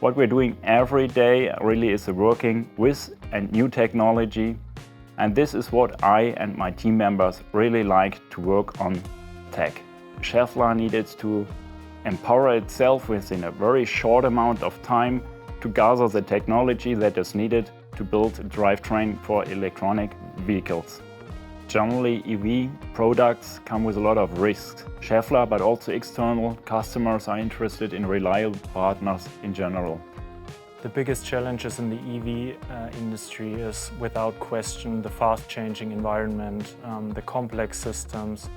What we're doing every day really is working with a new technology, and this is what I and my team members really like to work on tech. Schaeffler needed to empower itself within a very short amount of time to gather the technology that is needed to build a drivetrain for electronic vehicles. Generally, EV products come with a lot of risks. Schaeffler, but also external customers, are interested in reliable partners in general. The biggest challenges in the EV industry is, without question, the fast-changing environment, the complex systems,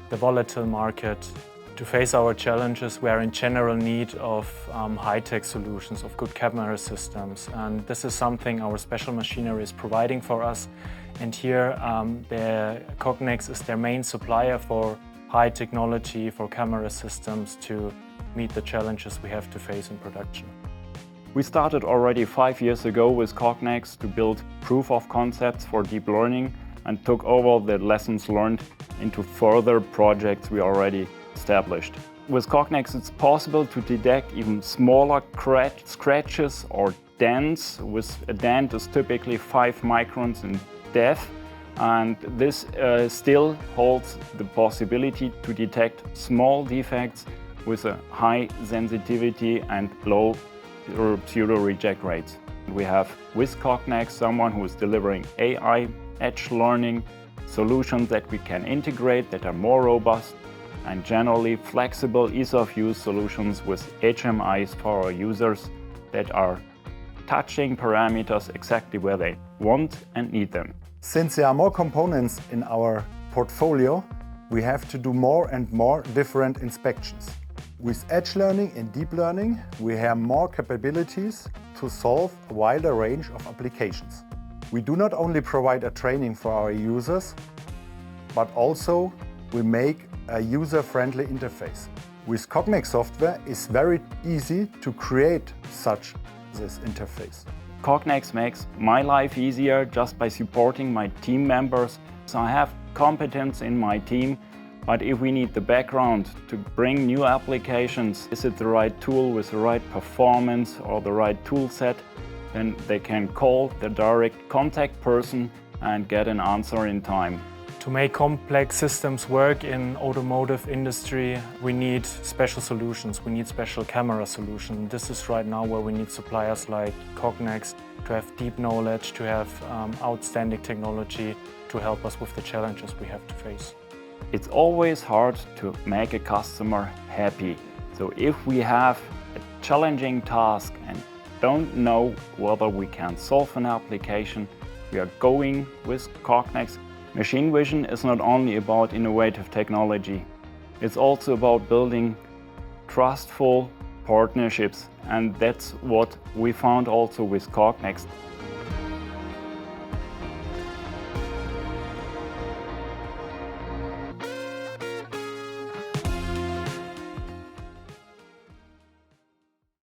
the volatile market. To face our challenges, we are in general need of high-tech solutions, of good camera systems, and this is something our special machinery is providing for us. And here, Cognex is their main supplier for high technology, for camera systems to meet the challenges we have to face in production. We started already 5 years ago with Cognex to build proof of concepts for deep learning and took over the lessons learned into further projects we already established. With Cognex, it's possible to detect even smaller scratches or dents. A dent is typically 5 microns in depth, and this still holds the possibility to detect small defects with a high sensitivity and low pseudo reject rates. We have with Cognex someone who is delivering AI edge learning solutions that we can integrate, that are more robust and generally flexible, ease of use solutions with HMIs for our users that are touching parameters exactly where they want and need them. Since there are more components in our portfolio, we have to do more and more different inspections. With edge learning and deep learning, we have more capabilities to solve a wider range of applications. We do not only provide a training for our users, but also we make a user-friendly interface. With Cognex software, it's very easy to create this interface. Cognex makes my life easier just by supporting my team members. So I have competence in my team, but if we need the background to bring new applications, is it the right tool with the right performance or the right tool set, then they can call the direct contact person and get an answer in time. To make complex systems work in automotive industry, we need special solutions, we need special camera solutions. This is right now where we need suppliers like Cognex to have deep knowledge, to have outstanding technology to help us with the challenges we have to face. It's always hard to make a customer happy. So if we have a challenging task and don't know whether we can solve an application, we are going with Cognex. Machine vision is not only about innovative technology, it's also about building trustful partnerships, and that's what we found also with Cognex.